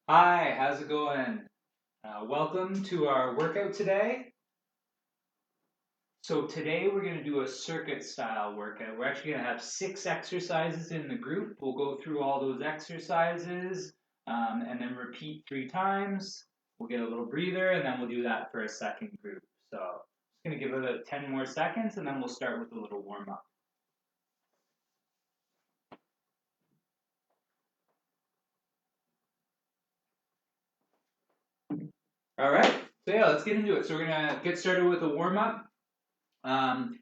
Hi, how's it going? Welcome to our workout today. So today we're going to do a circuit style workout. We're actually going to have 6 exercises in the group. We'll go through all those exercises and then repeat 3 times. We'll get a little breather and then we'll do that for a second group. So just going to give it 10 more seconds and then we'll start with a little warm up. All right, so yeah, let's get into it. So we're going to get started with a warm up.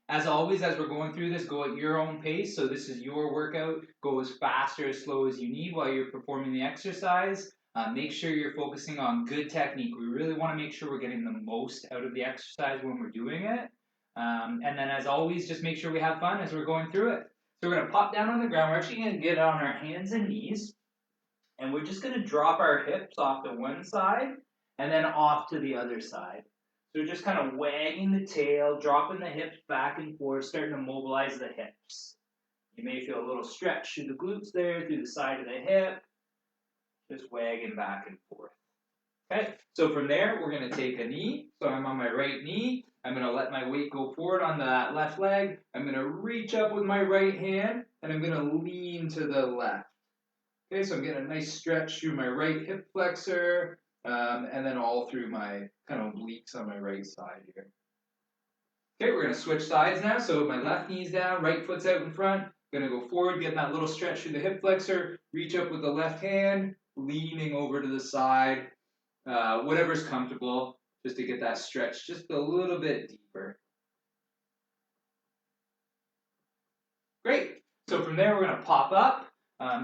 As always, as we're going through this, go at your own pace. So this is your workout. Go as fast or as slow as you need while you're performing the exercise. Make sure you're focusing on good technique. We really want to make sure we're getting the most out of the exercise when we're doing it. And then as always, just make sure we have fun as we're going through it. So we're going to pop down on the ground. We're actually going to get on our hands and knees. And we're just going to drop our hips off to one side and then off to the other side. So we're just kind of wagging the tail, dropping the hips back and forth, starting to mobilize the hips. You may feel a little stretch through the glutes there, through the side of the hip, just wagging back and forth. Okay, so from there, we're going to take a knee. So I'm on my right knee. I'm going to let my weight go forward on that left leg. I'm going to reach up with my right hand, and I'm going to lean to the left. Okay, so I'm getting a nice stretch through my right hip flexor, and then all through my kind of obliques on my right side here. Okay, we're going to switch sides now. So my left knee's down, right foot's out in front. Going to go forward, getting that little stretch through the hip flexor. Reach up with the left hand, leaning over to the side. Whatever's comfortable, just to get that stretch just a little bit deeper. Great. So from there, we're going to pop up.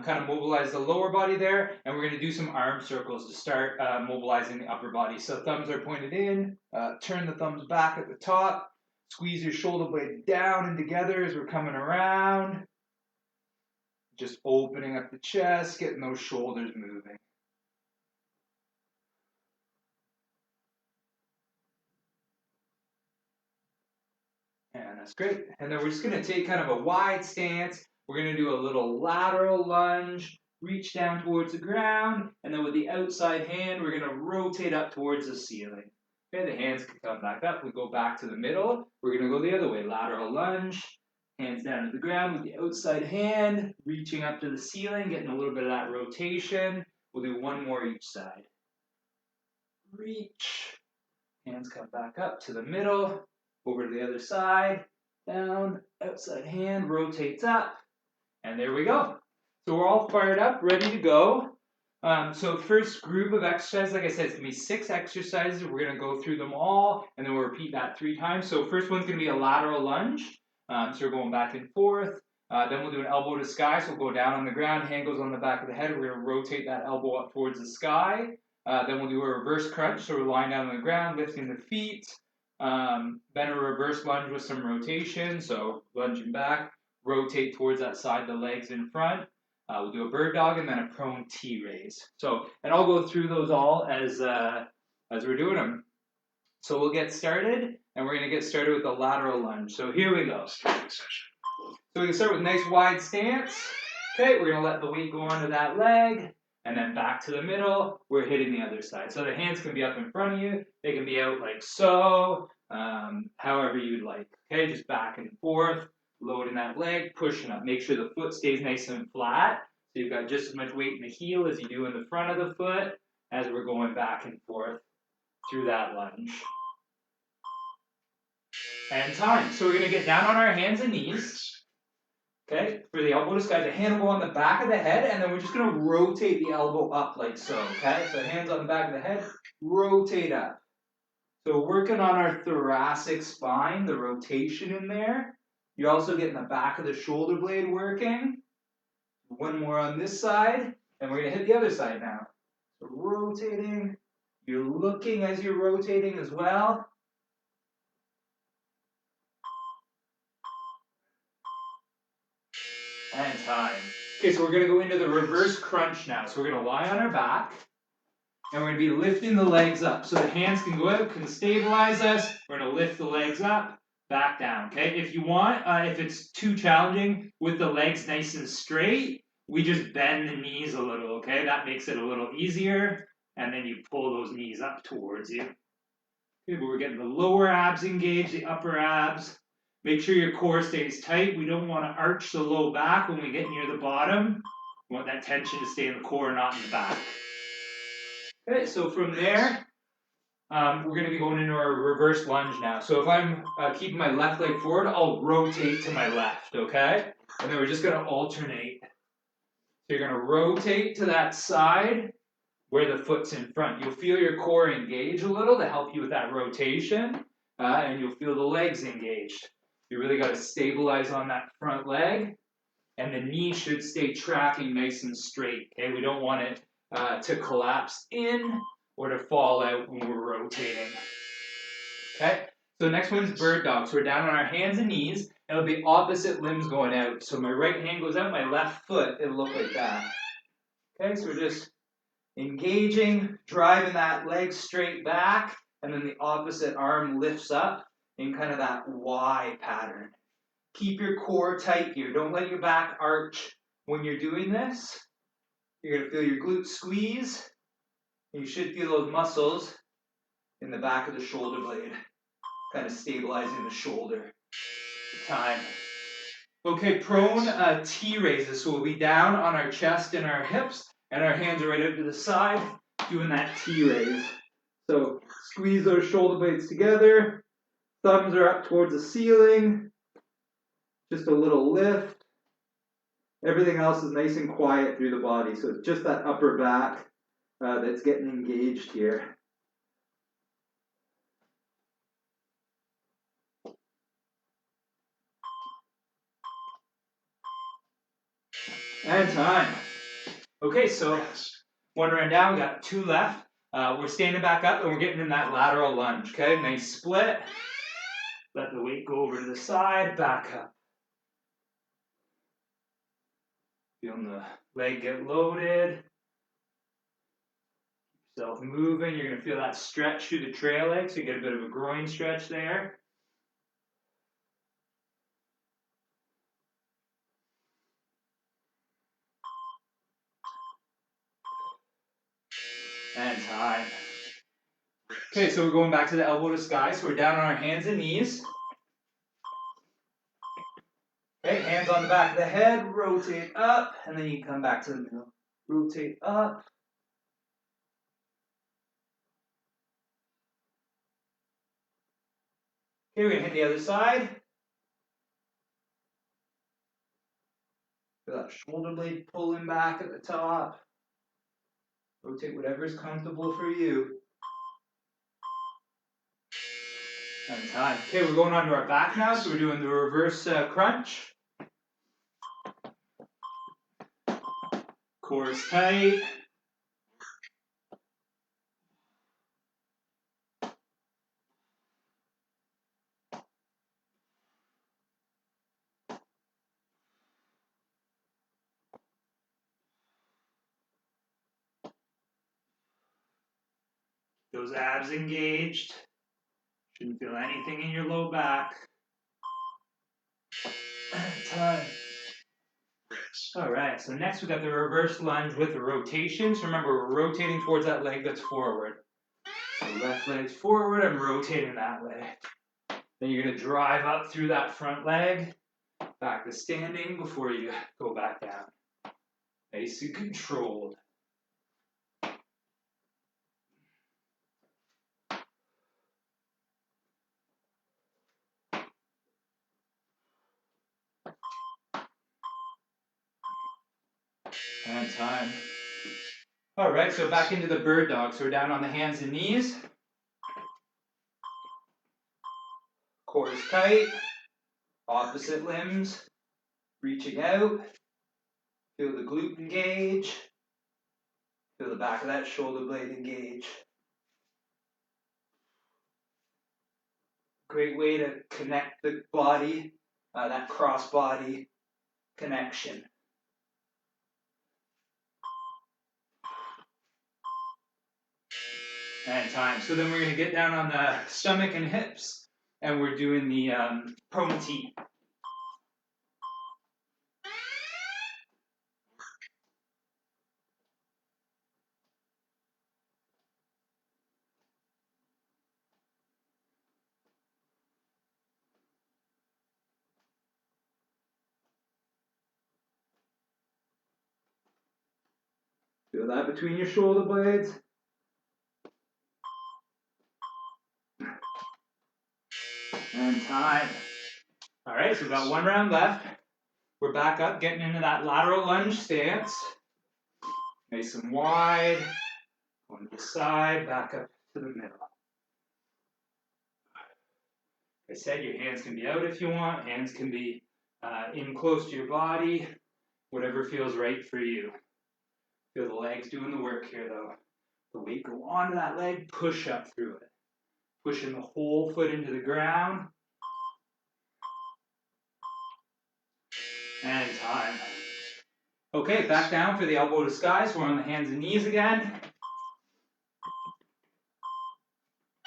Kind of mobilize the lower body there, and we're going to do some arm circles to start mobilizing the upper body. So thumbs are pointed in, turn the thumbs back at the top, squeeze your shoulder blade down and together as we're coming around. Just opening up the chest, getting those shoulders moving. And that's great. And then we're just going to take kind of a wide stance. We're going to do a little lateral lunge, reach down towards the ground, and then with the outside hand, we're going to rotate up towards the ceiling. Okay, the hands can come back up. We go back to the middle. We're going to go the other way, lateral lunge, hands down to the ground with the outside hand, reaching up to the ceiling, getting a little bit of that rotation. We'll do one more each side. Reach, hands come back up to the middle, over to the other side, down, outside hand, rotates up, and there we go. So we're all fired up, ready to go. So first group of exercises, like I said, it's going to be 6 exercises. We're going to go through them all, and then we'll repeat that 3 times. So first one's going to be a lateral lunge. So we're going back and forth. Then we'll do an elbow to sky. So we'll go down on the ground, hand goes on the back of the head. We're going to rotate that elbow up towards the sky. Then we'll do a reverse crunch. So we're lying down on the ground, lifting the feet. Then a reverse lunge with some rotation. So lunging back, rotate towards that side, the legs in front. We'll do a bird dog and then a prone T-raise. So, and I'll go through those all as we're doing them. So we'll get started, and we're going to get started with the lateral lunge. So here we go. So we can start with a nice wide stance. Okay, we're going to let the weight go onto that leg, and then back to the middle. We're hitting the other side. So the hands can be up in front of you. They can be out like so, however you'd like. Okay, just back and forth. Loading that leg, pushing up. Make sure the foot stays nice and flat. So you've got just as much weight in the heel as you do in the front of the foot as we're going back and forth through that lunge. And time. So we're going to get down on our hands and knees. Okay, for the elbow to sky, the hand will go on the back of the head, and then we're just going to rotate the elbow up like so. Okay, so hands on the back of the head, rotate up. So working on our thoracic spine, the rotation in there. You're also getting the back of the shoulder blade working. One more on this side, and we're going to hit the other side now. So rotating. You're looking as you're rotating as well. And time. Okay, so we're going to go into the reverse crunch now. So we're going to lie on our back, and we're going to be lifting the legs up. So the hands can go out, can stabilize us. We're going to lift the legs up. Back down, okay? If you want, if it's too challenging with the legs nice and straight, we just bend the knees a little, okay? That makes it a little easier. and then you pull those knees up towards you. Okay, but we're getting the lower abs engaged, the upper abs. Make sure your core stays tight. We don't want to arch the low back when we get near the bottom. We want that tension to stay in the core, not in the back. Okay, so from there, we're going to be going into our reverse lunge now. So if I'm keeping my left leg forward, I'll rotate to my left, okay? And then we're just going to alternate. So you're going to rotate to that side where the foot's in front. You'll feel your core engage a little to help you with that rotation, and you'll feel the legs engaged. You really got to stabilize on that front leg, and the knee should stay tracking nice and straight. Okay, we don't want it to collapse in or to fall out when we're rotating. Okay, so the next one's bird dog. So we're down on our hands and knees, and it'll be opposite limbs going out. So my right hand goes out, my left foot, it'll look like that. Okay, so we're just engaging, driving that leg straight back, and then the opposite arm lifts up in kind of that Y pattern. Keep your core tight here. Don't let your back arch when you're doing this. You're going to feel your glutes squeeze. And you should feel those muscles in the back of the shoulder blade, kind of stabilizing the shoulder. Time. Okay, prone T raises. So we'll be down on our chest and our hips, and our hands are right out to the side, doing that T raise. So squeeze those shoulder blades together. Thumbs are up towards the ceiling. Just a little lift. Everything else is nice and quiet through the body. So it's just that upper back that's getting engaged here. And time. Okay, so one round down, we got 2 left. We're standing back up and we're getting in that lateral lunge. Okay, nice split. Let the weight go over to the side, back up. Feeling the leg get loaded. Self moving. You're going to feel that stretch through the trail leg, so you get a bit of a groin stretch there. And time. Okay, so we're going back to the elbow to sky. So we're down on our hands and knees. Okay, hands on the back of the head, rotate up, and then you come back to the middle. Rotate up. Okay, we're going to hit the other side. Feel that shoulder blade pulling back at the top. Rotate whatever's comfortable for you. And time. Okay, we're going on to our back now, so we're doing the reverse crunch. Core is tight. Those abs engaged. Shouldn't feel anything in your low back. Time. All right, so next we got the reverse lunge with the rotation. So remember, we're rotating towards that leg that's forward. So left leg's forward, I'm rotating that leg. Then you're going to drive up through that front leg, back to standing before you go back down. Nice and controlled. And time. All right, so back into the bird dog. So we're down on the hands and knees. Core is tight. Opposite limbs. Reaching out. Feel the glute engage. Feel the back of that shoulder blade engage. Great way to connect the body, that cross body connection. And time. So then we're going to get down on the stomach and hips, and we're doing the prone T. Feel that between your shoulder blades. And time. All right, so we've got 1 round left. We're back up, getting into that lateral lunge stance. Nice and wide. Going to the side, back up to the middle. Like I said, your hands can be out if you want. Hands can be in close to your body. Whatever feels right for you. Feel the legs doing the work here, though. The weight go onto that leg, push up through it. Pushing the whole foot into the ground. And time. Okay, back down for the elbow to sky. So we're on the hands and knees again.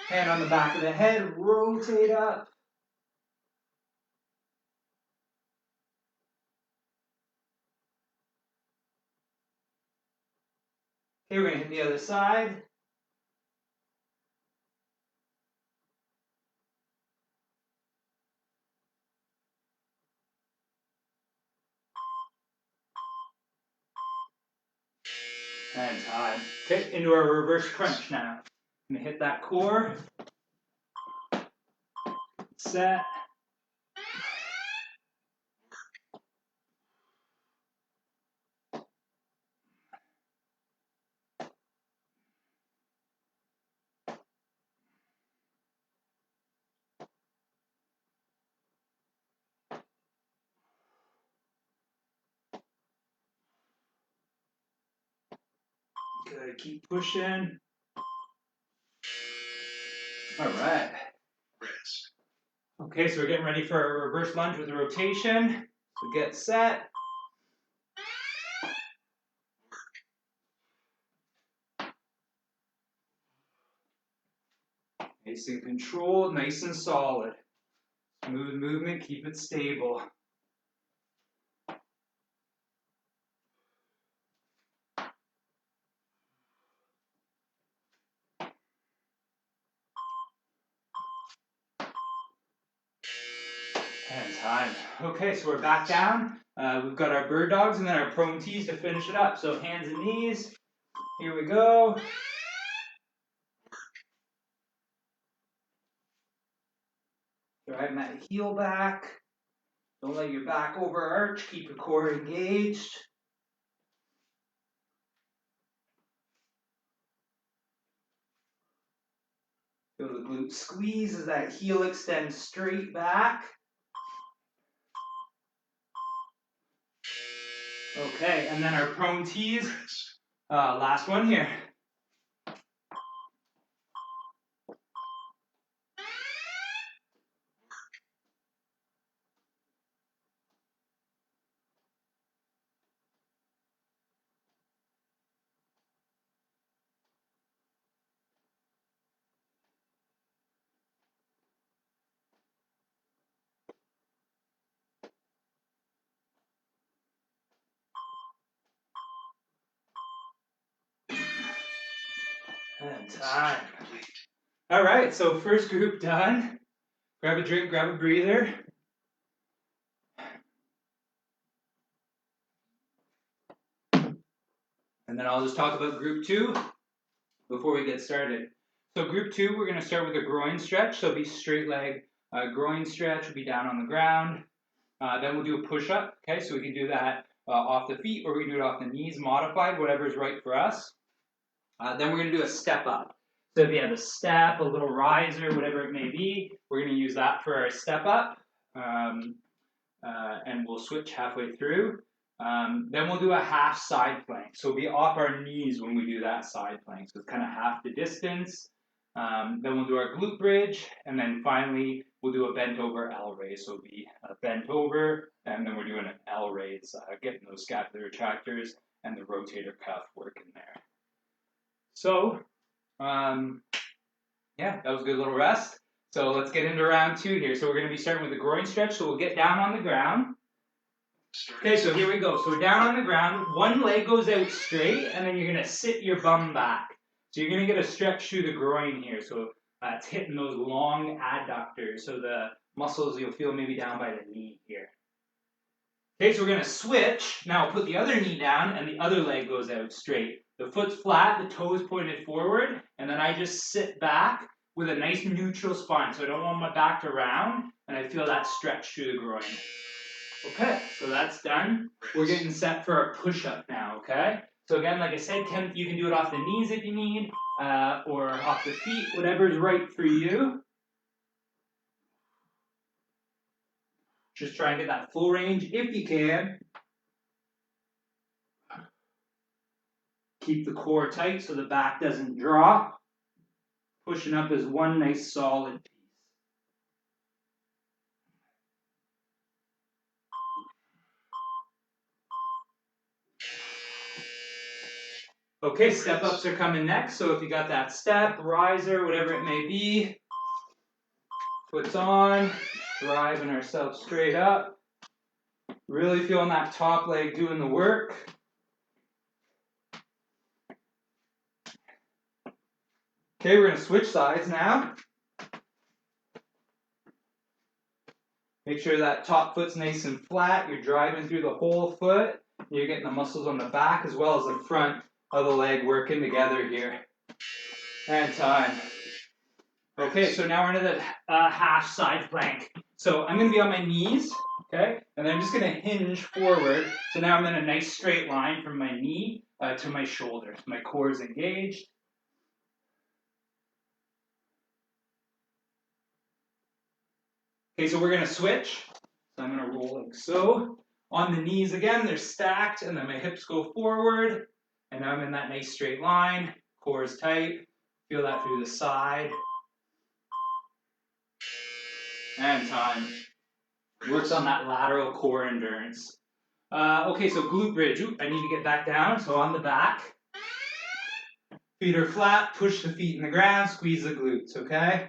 Hand on the back of the head, rotate up. Okay, we're going to hit the other side. And time. Okay, into our reverse crunch now. I'm going to hit that core. Set. Good, keep pushing. All right. Okay, so we're getting ready for a reverse lunge with a rotation. So get set. Nice and controlled, nice and solid. Smooth movement, keep it stable. And time. Okay, so we're back down. We've got our bird dogs and then our prone tees to finish it up. So hands and knees. Here we go. Driving that heel back. Don't let your back overarch. Keep your core engaged. Feel the glute squeeze as that heel extends straight back. Okay, and then our prone tees. Last one here. And time. All right, so first group done. Grab a drink, grab a breather. And then I'll just talk about group 2 before we get started. So group 2, we're going to start with a groin stretch. So it'll be straight leg groin stretch. We'll be down on the ground. Then we'll do a push-up. Okay, so we can do that off the feet or we can do it off the knees, modified, whatever is right for us. Then we're going to do a step up. So if you have a step, a little riser, whatever it may be, we're going to use that for our step up. And we'll switch halfway through. Then we'll do a half side plank. So we'll be off our knees when we do that side plank. So it's kind of half the distance. Then we'll do our glute bridge. And then finally, we'll do a bent over L raise. So it'll be bent over. And then we're doing an L raise, getting those scapular retractors and the rotator cuff working there. So, yeah, that was a good little rest. So let's get into round 2 here. So we're going to be starting with the groin stretch. So we'll get down on the ground. Okay, so here we go. So we're down on the ground. One leg goes out straight, and then you're going to sit your bum back. So you're going to get a stretch through the groin here. So it's hitting those long adductors. So the muscles you'll feel maybe down by the knee here. Okay, so we're going to switch. Now put the other knee down, and the other leg goes out straight. The foot's flat, the toes pointed forward, and then I just sit back with a nice neutral spine. So I don't want my back to round, and I feel that stretch through the groin. Okay, so that's done. We're getting set for a push-up now, okay? So again, like I said, you can do it off the knees if you need, or off the feet, whatever's right for you. Just try and get that full range if you can. Keep the core tight so the back doesn't drop. Pushing up is one nice solid piece. Okay, step-ups are coming next. So if you got that step, riser, whatever it may be, foot's on, driving ourselves straight up. Really feeling that top leg doing the work. Okay, we're going to switch sides now. Make sure that top foot's nice and flat. You're driving through the whole foot. You're getting the muscles on the back as well as the front of the leg working together here. And time. Okay, so now we're into the half side plank. So I'm going to be on my knees, okay? And then I'm just going to hinge forward. So now I'm in a nice straight line from my knee to my shoulder. My core is engaged. Okay, so we're going to switch. So I'm going to roll like so. On the knees again, they're stacked, and then my hips go forward. And now I'm in that nice straight line. Core is tight. Feel that through the side. And time. Works on that lateral core endurance. Okay, so glute bridge. Ooh, I need to get back down. So on the back. Feet are flat. Push the feet in the ground. Squeeze the glutes, okay?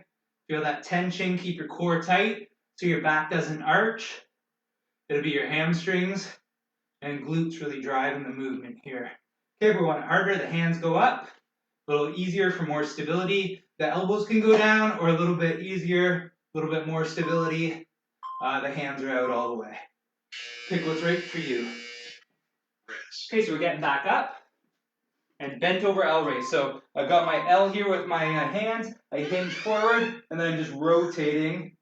Feel that tension. Keep your core tight so your back doesn't arch. It'll be your hamstrings and glutes really driving the movement here. Okay, if we want it harder, the hands go up. A little easier for more stability. The elbows can go down, or a little bit easier, a little bit more stability. The hands are out all the way. Pick what's right for you. Okay, so we're getting back up. And bent over L raise. So I've got my L here with my hands. I hinge forward, and then I'm just rotating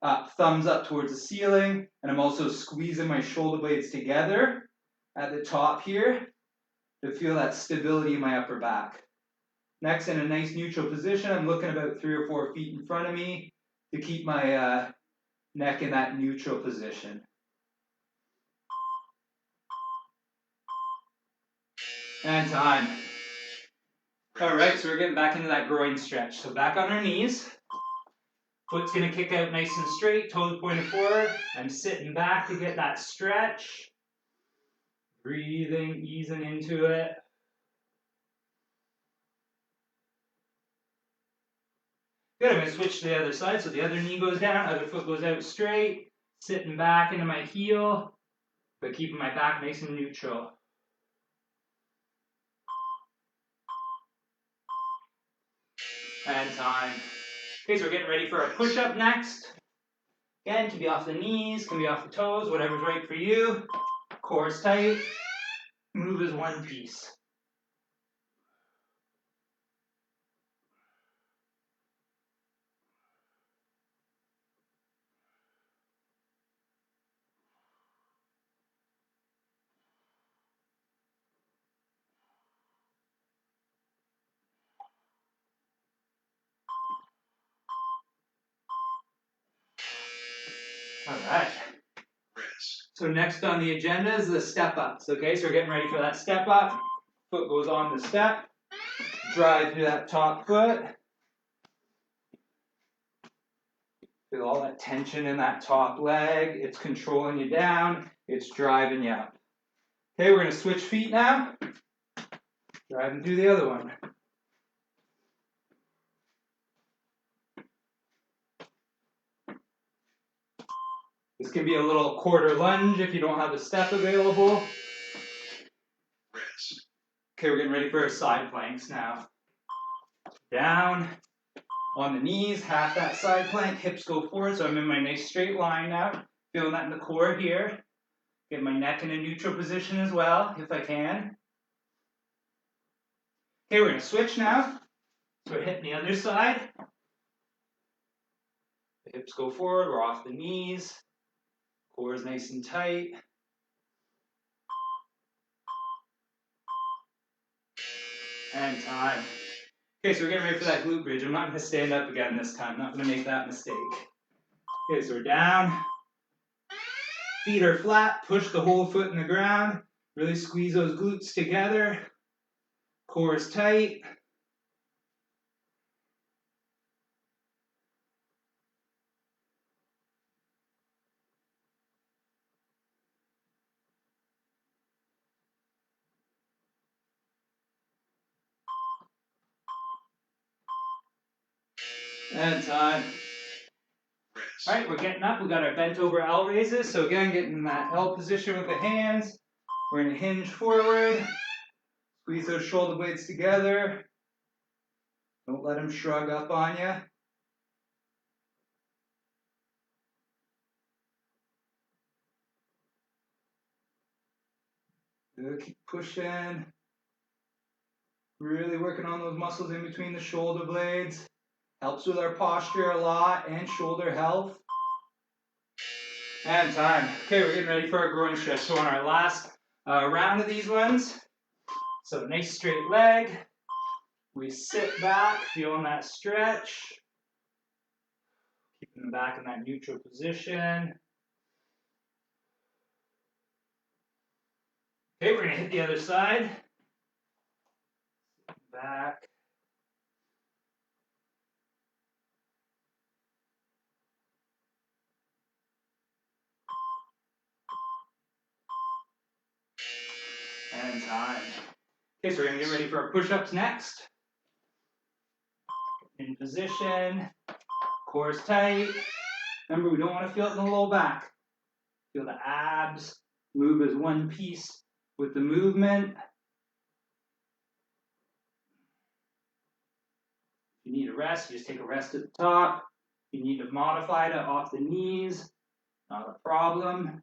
up, thumbs up towards the ceiling. And I'm also squeezing my shoulder blades together at the top here to feel that stability in my upper back. Next, in a nice neutral position, I'm looking about 3 or 4 feet in front of me to keep my neck in that neutral position. And time. All right, so we're getting back into that groin stretch. So back on our knees. Foot's going to kick out nice and straight, toes pointed forward. I'm sitting back to get that stretch. Breathing, easing into it. Good, I'm going to switch to the other side. So the other knee goes down, other foot goes out straight. Sitting back into my heel, but keeping my back nice and neutral. And time. Okay, so we're getting ready for a push-up next. Again, can be off the knees, can be off the toes, whatever's right for you. Core is tight. Move as one piece. All right. So next on the agenda is the step ups. Okay, so we're getting ready for that step up. Foot goes on the step. Drive through that top foot. Feel all that tension in that top leg. It's controlling you down. It's driving you up. Okay, we're going to switch feet now. Driving through the other one. This can be a little quarter lunge if you don't have a step available. Okay, we're getting ready for our side planks now. Down, on the knees, half that side plank, hips go forward, so I'm in my nice straight line now. Feeling that in the core here. Get my neck in a neutral position as well, if I can. Okay, we're going to switch now. So we're hitting the other side. The hips go forward, we're off the knees. Core is nice and tight. And time. Okay, so we're getting ready for that glute bridge. I'm not going to stand up again this time. Not going to make that mistake. Okay, so we're down. Feet are flat. Push the whole foot in the ground. Really squeeze those glutes together. Core is tight. And time. All right, we're getting up. We got our bent over L raises. So again, getting in that L position with the hands. We're going to hinge forward. Squeeze those shoulder blades together. Don't let them shrug up on you. Good, keep pushing. Really working on those muscles in between the shoulder blades. Helps with our posture a lot and shoulder health. And time. Okay, we're getting ready for our groin stretch. So on our last round of these ones, so nice straight leg. We sit back, feeling that stretch. Keeping them back in that neutral position. Okay, we're going to hit the other side. Back. And time. Okay, so we're going to get ready for our push-ups next. In position. Core is tight. Remember, we don't want to feel it in the low back. Feel the abs move as one piece with the movement. If you need a rest, you just take a rest at the top. If you need to modify it off the knees, not a problem.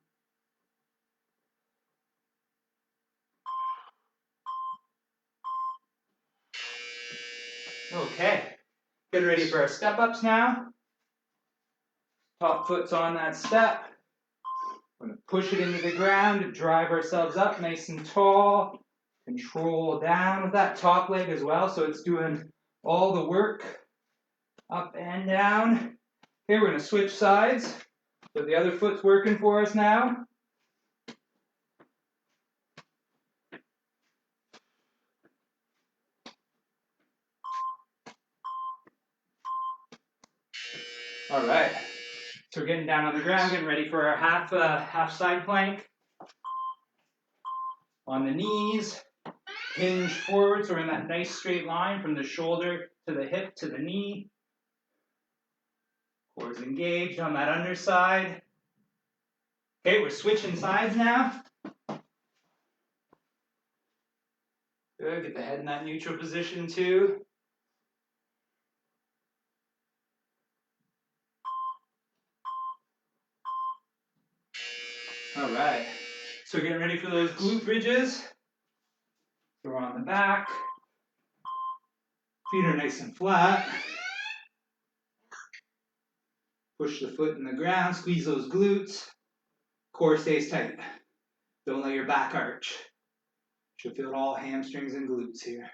Okay, get ready for our step-ups now. Top foot's on that step. We're going to push it into the ground to drive ourselves up nice and tall. Control down with that top leg as well, so it's doing all the work up and down. Okay, we're going to switch sides. So the other foot's working for us now. All right. So we're getting down on the ground, getting ready for our half side plank. On the knees, hinge forward, so we're in that nice straight line from the shoulder to the hip to the knee. Core is engaged on that underside. Okay, we're switching sides now. Good, get the head in that neutral position too. All right, so we're getting ready for those glute bridges. So we're on the back. Feet are nice and flat. Push the foot in the ground, squeeze those glutes. Core stays tight. Don't let your back arch. Should feel all hamstrings and glutes here.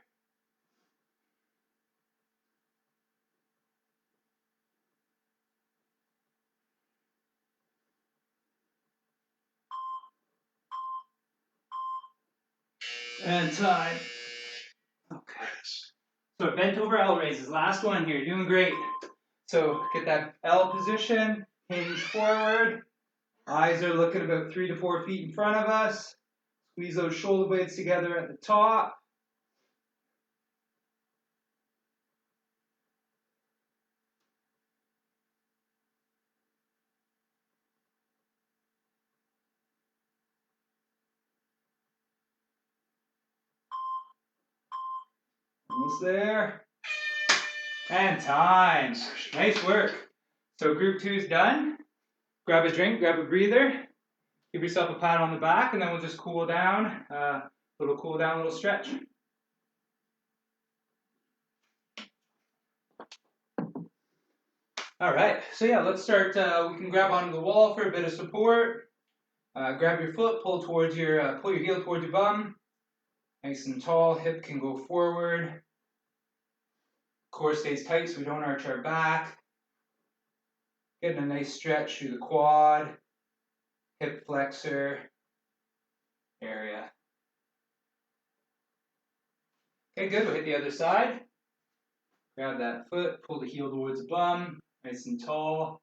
And time. Okay. So bent over L raises. Last one here. You're doing great. So get that L position. Hinge forward. Eyes are looking about 3 to 4 feet in front of us. Squeeze those shoulder blades together at the top. Almost there. And time. Nice work. So group 2's done. Grab a drink, grab a breather. Give yourself a pat on the back, and then we'll just cool down. Little cool down, little stretch. All right, so yeah, let's start. We can grab onto the wall for a bit of support. Grab your foot, pull your heel towards your bum. Nice and tall, hip can go forward. Core stays tight so we don't arch our back. Getting a nice stretch through the quad, hip flexor area. Okay, good. We'll hit the other side. Grab that foot, pull the heel towards the bum, nice and tall.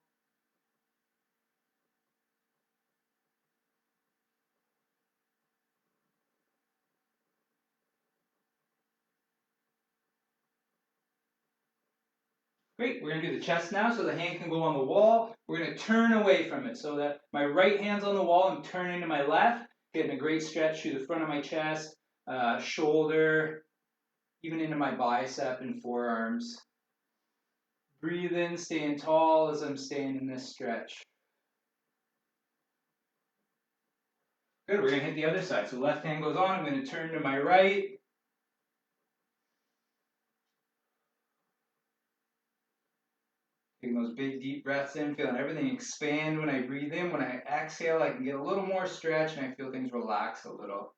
Great, we're going to do the chest now, so the hand can go on the wall. We're going to turn away from it so that my right hand's on the wall, I'm turning to my left, getting a great stretch through the front of my chest, shoulder, even into my bicep and forearms. Breathe in, staying tall as I'm staying in this stretch. Good, we're going to hit the other side. So left hand goes on, I'm going to turn to my right. Taking those big deep breaths in, feeling everything expand when I breathe in. When I exhale, I can get a little more stretch and I feel things relax a little.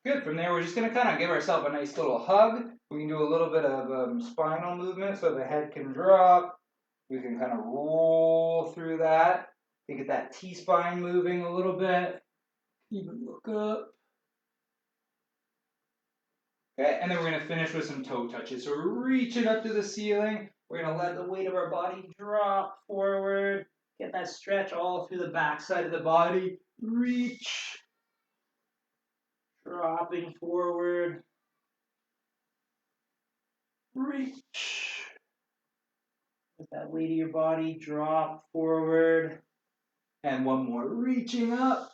Good, from there we're just going to kind of give ourselves a nice little hug. We can do a little bit of spinal movement so the head can drop. We can kind of roll through that to get that T-spine moving a little bit. Even look up. Okay, and then we're going to finish with some toe touches. So we're reaching up to the ceiling. We're going to let the weight of our body drop forward. Get that stretch all through the back side of the body. Reach. Dropping forward. Reach. Let that weight of your body drop forward. And one more. Reaching up.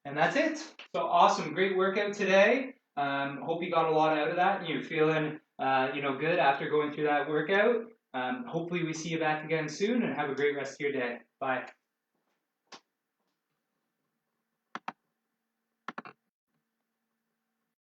And that's it. So awesome, great workout today. Hope you got a lot out of that and you're feeling good after going through that workout. Hopefully we see you back again soon and have a great rest of your day. Bye.